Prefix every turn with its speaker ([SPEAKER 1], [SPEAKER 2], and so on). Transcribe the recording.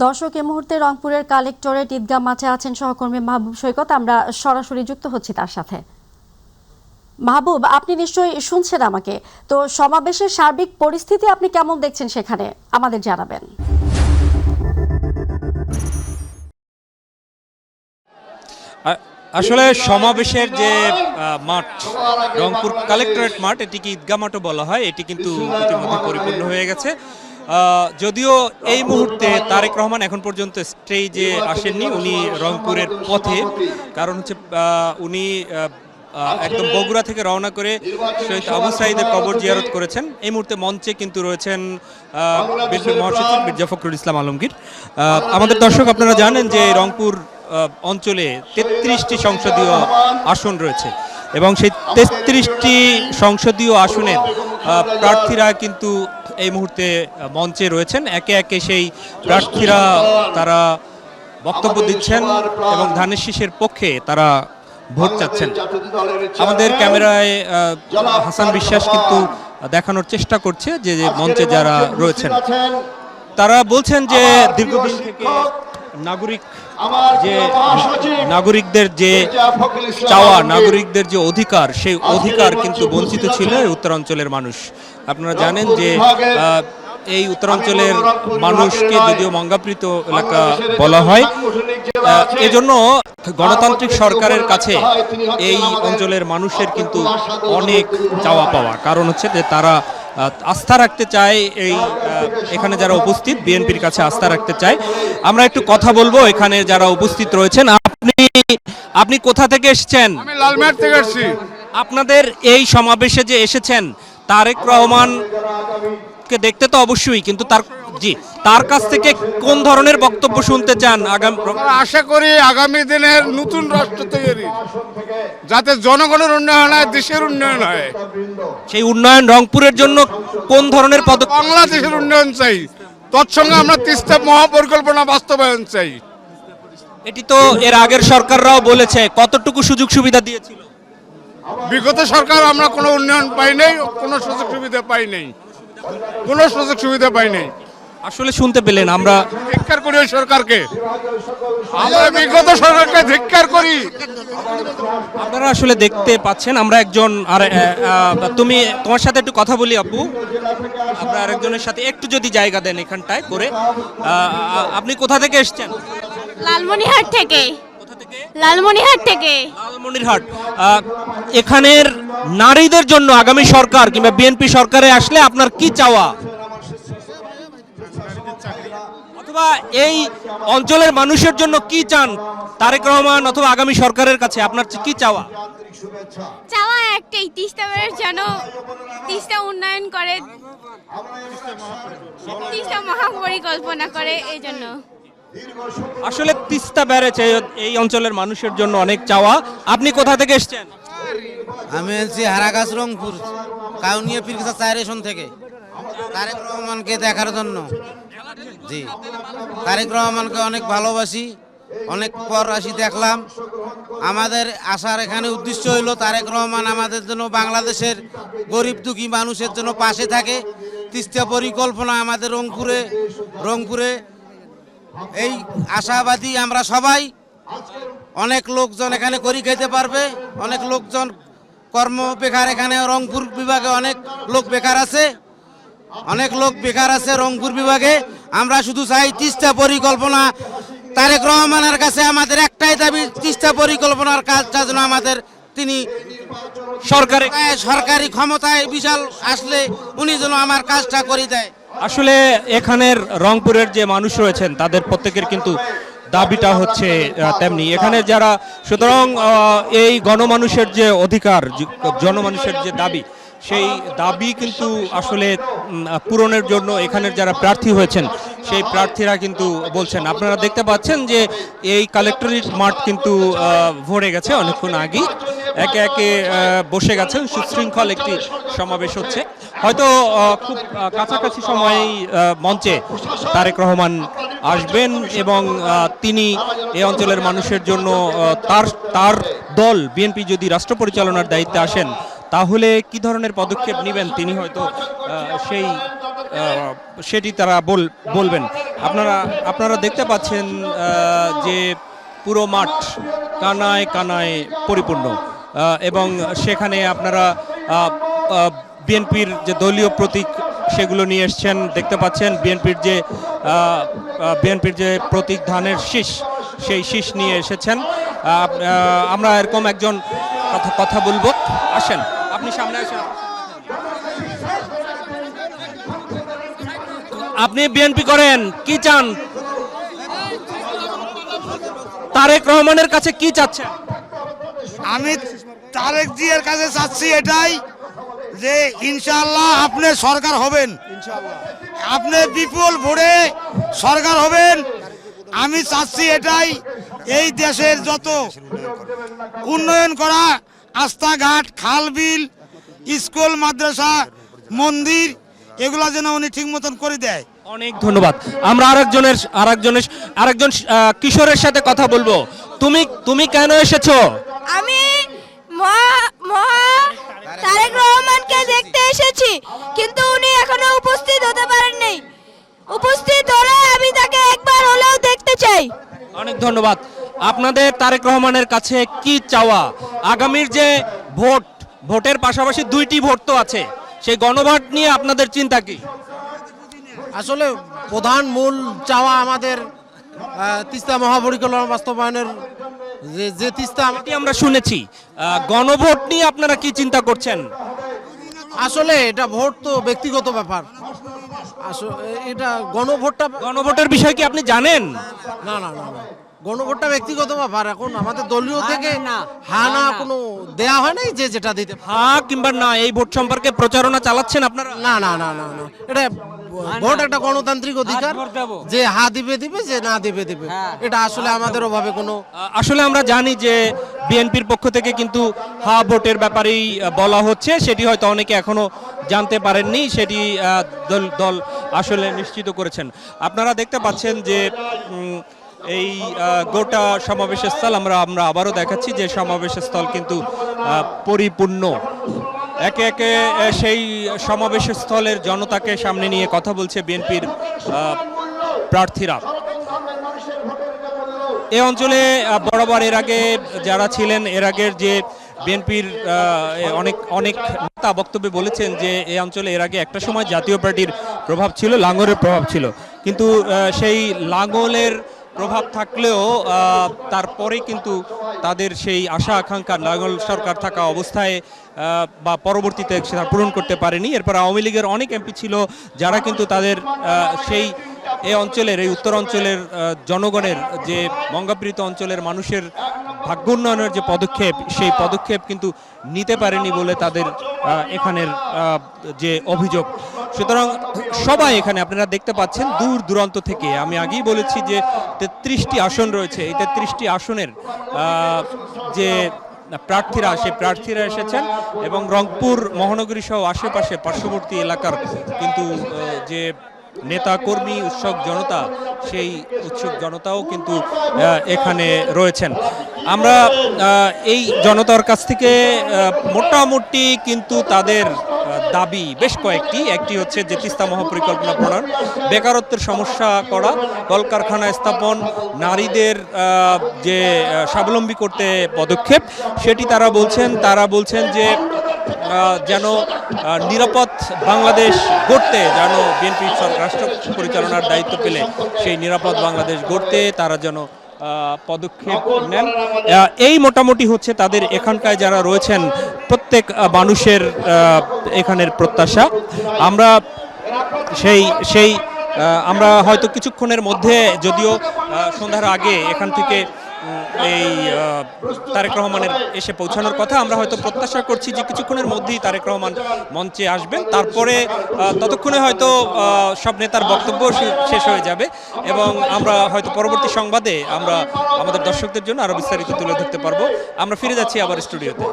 [SPEAKER 1] দর্শক এই মুহূর্তে রংপুরের কালেক্টরেট ঈদগাহ মাঠে আছেন সহকর্মী মাহবুব সৈকত। আমরা সরাসরি যুক্ত হচ্ছি তার সাথে। মাহবুব, আপনি নিশ্চয়ই শুনছেন আমাকে। তো সমাবেশের সার্বিক পরিস্থিতি আপনি কেমন দেখছেন সেখানে আমাদের জানাবেন।
[SPEAKER 2] আসলে সমাবেশের যে মাঠ, রংপুর কালেক্টরেট মাঠ, এটিকে ঈদগাহ মাঠও বলা হয়, এটি কিন্তু ইতিমধ্যে পরিপূর্ণ হয়ে গেছে। যদিও এই মুহূর্তে তারেক রহমান এখন পর্যন্ত স্টেজে আসেননি, উনি রংপুরের পথে। কারণ হচ্ছে উনি একদম বগুড়া থেকে রওনা করে শহীদ আবু সাঈদের কবর জিয়ারত করেছেন। এই মুহূর্তে মঞ্চে কিন্তু রয়েছেন বিএনপি মহাসচিব মির্জা ফখরুল ইসলাম আলমগীর। আমাদের দর্শক, আপনারা জানেন যে রংপুর অঞ্চলে 33টি সংসদীয় আসন রয়েছে এবং সেই 33টি সংসদীয় আসনের প্রার্থীরা কিন্তু এই মুহূর্তে মঞ্চে রয়েছেন। একে একে সেই প্রার্থীরা তারা বক্তব্য দিচ্ছেন এবং ধানের শীষের পক্ষে তারা ভোট চাচ্ছেন। আমাদের ক্যামেরায় হাসান বিশ্বাস কিন্তু দেখানোর চেষ্টা করছে যে মঞ্চে যারা রয়েছেন তারা বলছেন যে দীর্ঘদিন থেকে নাগরিকদের যে চাওয়া, নাগরিকদের যে অধিকার, সেই অধিকার কিন্তু বঞ্চিত ছিল উত্তরাঞ্চলের মানুষ। আপনারা জানেন যে এই উত্তরাঞ্চলের মানুষকে যদিও মঙ্গাপ্রীত এলাকা বলা হয়, এজন্য গণতান্ত্রিক সরকারের কাছে এই অঞ্চলের মানুষের কিন্তু অনেক চাওয়া পাওয়া। কারণ হচ্ছে যে তারা আস্থা রাখতে চায়, এখানে যারা উপস্থিত বিএনপির কাছে আস্থা রাখতে চায়। আমরা একটু কথা বলবো এখানে যারা উপস্থিত রয়েছেন। আপনি কোথা থেকে এসেছেন?
[SPEAKER 3] আমি লালমাট থেকে এসেছি।
[SPEAKER 2] আপনাদের এই সমাবেশে যে এসেছেন, তারেক রহমান কে দেখতে তো অবশ্যই, কিন্তু তার কাছ থেকে কোন ধরনের বক্তব্য শুনতে চান?
[SPEAKER 3] আশা করি আগামী দিনের নতুন রাষ্ট্র তৈরি, যাতে জনগণের উন্নয়ন হয়, দেশের উন্নয়ন হয়।
[SPEAKER 2] সেই উন্নয়ন রংপুরের জন্য কোন ধরনের পদক্ষেপ?
[SPEAKER 3] বাংলাদেশের উন্নয়ন চাই, তৎসঙ্গে আমরা তিস্তা মহাপরিকল্পনা বাস্তবায়ন চাই।
[SPEAKER 2] এটি তো এর আগের সরকাররাও বলেছে, কতটুকু সুযোগ সুবিধা দিয়েছিল?
[SPEAKER 3] বিগত সরকার আমরা কোনো উন্নয়ন পাই নাই, কোনো সুযোগ সুবিধা পাই নাই, কোনো সুযোগ সুবিধা পাই নাই।
[SPEAKER 2] আসলে শুনতে পেলেন, আমরা
[SPEAKER 3] ধিক্কার করি ওই সরকারকে, আমরা বিগত সরকারকে ধিক্কার করি।
[SPEAKER 2] আপনারা আসলে দেখতে পাচ্ছেন আমরা একজন তোমার সাথে একটু কথা বলি আপু। আমরা আরেকজনের সাথে একটু যদি জায়গা দেন এখানটায় করে। আপনি কোথা থেকে এসেছেন?
[SPEAKER 4] লালমনিরহাট থেকে। লালমনিরহাট থেকে।
[SPEAKER 2] লালমনিরহাট। এখানের নারীদের জন্য আগামী সরকার কিংবা বিএনপি সরকারে আসলে আপনার কি চাওয়া, অথবা এই অঞ্চলের মানুষের জন্য কি চান তারেক রহমান অথবা আগামী সরকারের কাছে আপনার কি চাওয়া?
[SPEAKER 4] চাওয়া একটাই, তিস্তার যেন তিস্তা উন্নয়ন করে, তিস্তা মহাপরিকল্পনা করে। এই জন্য
[SPEAKER 2] আসলে তিস্তা ব্যারেজ এই অঞ্চলের মানুষের জন্য অনেক চাওয়া। আপনি কোথা থেকে এসেছেন?
[SPEAKER 5] আমি এসেছি হারাগাছ রংপুর কাউনিয়া পীরগাছা 4 থেকে তারেক রহমানকে দেখার জন্য। জি, তারেক রহমানকে অনেক ভালোবাসি, অনেক পর আসি দেখলাম। আমাদের আসার এখানে উদ্দেশ্য হইল তারেক রহমান আমাদের জন্য, বাংলাদেশের গরিব দুঃখী মানুষের জন্য পাশে থাকে। তিস্তা পরিকল্পনা আমাদের রংপুরে এই আশাবাদী আমরা সবাই। অনেক লোকজন এখানে করি খাইতে পারবে, অনেক লোকজন কর্ম বেকার, এখানে রংপুর বিভাগে অনেক লোক বেকার আছে, অনেক লোক বেকার আছে রংপুর বিভাগে। আমরা শুধু চাই তিস্তা পরিকল্পনা। তারেক রহমানের কাছে আমাদের একটাই দাবি, তিস্তা পরিকল্পনার কাজটা যেন আমাদের তিনি সরকারি ক্ষমতায় বিশাল আসলে উনি যেন আমার কাজটা করে দেয়।
[SPEAKER 2] আসলে এখানের রংপুরের যে মানুষ রয়েছেন তাদের প্রত্যেকের কিন্তু দাবিটা হচ্ছে তেমনি এখানে যারা। সুতরাং এই গণমানুষের যে অধিকার, জনমানুষের যে দাবি, সেই দাবি কিন্তু আসলে পূরণের জন্য এখানের যারা প্রার্থী হয়েছেন সেই প্রার্থীরা কিন্তু বলছেন। আপনারা দেখতে পাচ্ছেন যে এই কালেক্টরেট মাঠ কিন্তু ভরে গেছে অনেকক্ষণ আগেই, একে একে বসে গেছে। সুশৃঙ্খল একটি সমাবেশ হচ্ছে। হয়তো খুব কাছাকাছি সময়েই মঞ্চে তারেক রহমান আসবেন এবং তিনি এই অঞ্চলের মানুষের জন্য তার দল বিএনপি যদি রাষ্ট্র পরিচালনার দায়িত্বে আসেন তাহলে কি ধরনের পদক্ষেপ নেবেন তিনি হয়তো সেই সেটি তারা বলবেন। আপনারা দেখতে পাচ্ছেন যে পুরো মাঠ কানায় কানায় পরিপূর্ণ, এবং সেখানে আপনারা বিএনপির যে দলীয় প্রতীক সেগুলো নিয়ে এসছেন। দেখতে পাচ্ছেন বিএনপির যে প্রতীক ধানের শীষ, সেই শীষ নিয়ে এসেছেন। আমরা এরকম একজন কথা বলবো। আসেন, আপনি সামনে আসেন। আপনি বিএনপি করেন, কি চান? তারেক রহমানের কাছে কি চাচ্ছেন?
[SPEAKER 6] আমি তারেক জিয়ার কাছে চাচ্ছি এটাই যে ইনশাআল্লাহ আপনি সরকার হবেন, আপনি বিপুল ভোটে সরকার হবেন। আমি চাচ্ছি এটাই, এই দেশের যত উন্নয়ন করা রাস্তাঘাট, খাল বিল, স্কুল, মাদ্রাসা, মন্দির, এগুলা যেন উনি ঠিক মতন করে দেয়।
[SPEAKER 2] অনেক ধন্যবাদ। আমরা আরেকজন কিশোরের সাথে কথা বলবো। তুমি কেন এসেছো?
[SPEAKER 7] আমি তারেক রহমানকে দেখতে এসেছি, কিন্তু উনি এখনো উপস্থিত হতে পারেননি। উপস্থিত হলে আমি তাকে একবার হলেও দেখতে চাই।
[SPEAKER 2] অনেক ধন্যবাদ। আপনাদের তারেক রহমানের কাছে কি চাওয়া? আগামীর যে ভোটের পাশাপাশি 2টি ভোট তো আছে, সেই গণভোট নিয়ে আপনাদের চিন্তা কি?
[SPEAKER 5] আসলে প্রধান মূল চাওয়া আমাদের তিস্তা মহাপরিকল্পনা বাস্তবায়নের যে তিস্তা
[SPEAKER 2] এটি আমরা শুনেছি। গণভোট নিয়ে আপনারা কি চিন্তা করছেন?
[SPEAKER 5] আসলে এটা ভোট তো ব্যক্তিগত ব্যাপার। আসলে এটা
[SPEAKER 2] গণভোটের বিষয় কি আপনি জানেন?
[SPEAKER 5] না না না না, গণভোটটা ব্যক্তিগত ব্যাপার। এখন আমাদের দলীয় থেকে না কোনো দেয়া হয় নাই যে যেটা দিতে।
[SPEAKER 2] হ্যাঁ কিংবা না, এই ভোট সম্পর্কে প্রচারণা চালাচ্ছেন আপনারা?
[SPEAKER 5] না না না না না, এটা ভোট একটা গণতান্ত্রিক অধিকার, যে দিবে যে না দিবে। এটা আসলে আমাদের ওভাবে কোনো
[SPEAKER 2] আসলে আমরা জানি যে বিএনপির পক্ষ থেকে কিন্তু ভোটের ব্যাপারেই বলা হচ্ছে, সেটি হয়তো অনেকে এখনো জানতে পারেননি, সেটি দল আসলে নিশ্চিত করেছেন। আপনারা দেখতে পাচ্ছেন যে এই গোটা সমাবেশ স্থল আমরা আবারও দেখাচ্ছি যে সমাবেশ স্থল কিন্তু পরিপূর্ণ। একে একে সেই সমাবেশ স্থলের জনতাকে সামনে নিয়ে কথা বলছে বিএনপির প্রার্থীরা। এই অঞ্চলে বরাবর এর আগে যারা ছিলেন, এর আগের যে বিএনপির অনেক নেতা বক্তব্যে বলেছেন যে এই অঞ্চলে এর আগে একটা সময় জাতীয় পার্টির প্রভাব ছিল, লাঙ্গলের প্রভাব ছিল, কিন্তু সেই লাঙ্গলের প্রভাব থাকলেও তারপরে কিন্তু তাদের সেই আশা আকাঙ্ক্ষা লাঙ্গল সরকার থাকা অবস্থায় বা পরবর্তীতে সেটা পূরণ করতে পারেনি। এরপর আওয়ামী লীগের অনেক এমপি ছিল যারা কিন্তু তাদের সেই এই অঞ্চলের, এই উত্তর অঞ্চলের জনগণের, যে মঙ্গাপ্রীত অঞ্চলের মানুষের ভাগ্য উন্নয়নের যে পদক্ষেপ, সেই পদক্ষেপ কিন্তু নিতে পারেনি বলে তাদের এখানের যে অভিযোগ। সুতরাং সবাই এখানে আপনারা দেখতে পাচ্ছেন দূর দূরান্ত থেকে। আমি আগেই বলেছি যে 33টি আসন রয়েছে, এই 33টি আসনের যে প্রার্থীরা, সেই প্রার্থীরা এসেছেন এবং রংপুর মহানগরী সহ আশেপাশে পার্শ্ববর্তী এলাকার কিন্তু যে নেতা কর্মী, উৎসুক জনতা, সেই উৎসুক জনতাও কিন্তু এখানে রয়েছেন। আমরা এই জনতার কাছ থেকে মোটামুটি কিন্তু তাদের দাবি বেশ কয়েকটি। একটি হচ্ছে যে তিস্তা মহাপরিকল্পনা প্রণয়ন, বেকারত্বের সমস্যা করা, কলকারখানা স্থাপন, নারীদের যে স্বাবলম্বী করতে পদক্ষেপ, সেটি তারা বলছেন যে যেন নিরাপদ বাংলাদেশ গড়তে, যেন বিএনপি রাষ্ট্র পরিচালনার দায়িত্ব পেলে সেই নিরাপদ বাংলাদেশ গড়তে তারা যেন পদক্ষেপ নেন। এই মোটামুটি হচ্ছে তাদের এখানকার যারা রয়েছেন প্রত্যেক মানুষের এখানের প্রত্যাশা। আমরা আমরা হয়তো কিছুক্ষণের মধ্যে, যদিও সন্ধ্যার আগে এখান থেকে এই তারেক রহমানের এসে পৌঁছানোর কথা, আমরা হয়তো প্রত্যাশা করছি যে কিছুক্ষণের মধ্যেই তারেক রহমান মঞ্চে আসবেন। তারপরে ততক্ষণে হয়তো সব নেতার বক্তব্য শেষ হয়ে যাবে এবং আমরা হয়তো পরবর্তী সংবাদে আমরা আমাদের দর্শকদের জন্য আরো বিস্তারিত তুলে ধরতে পারবো। আমরা ফিরে যাচ্ছি আবার স্টুডিওতে।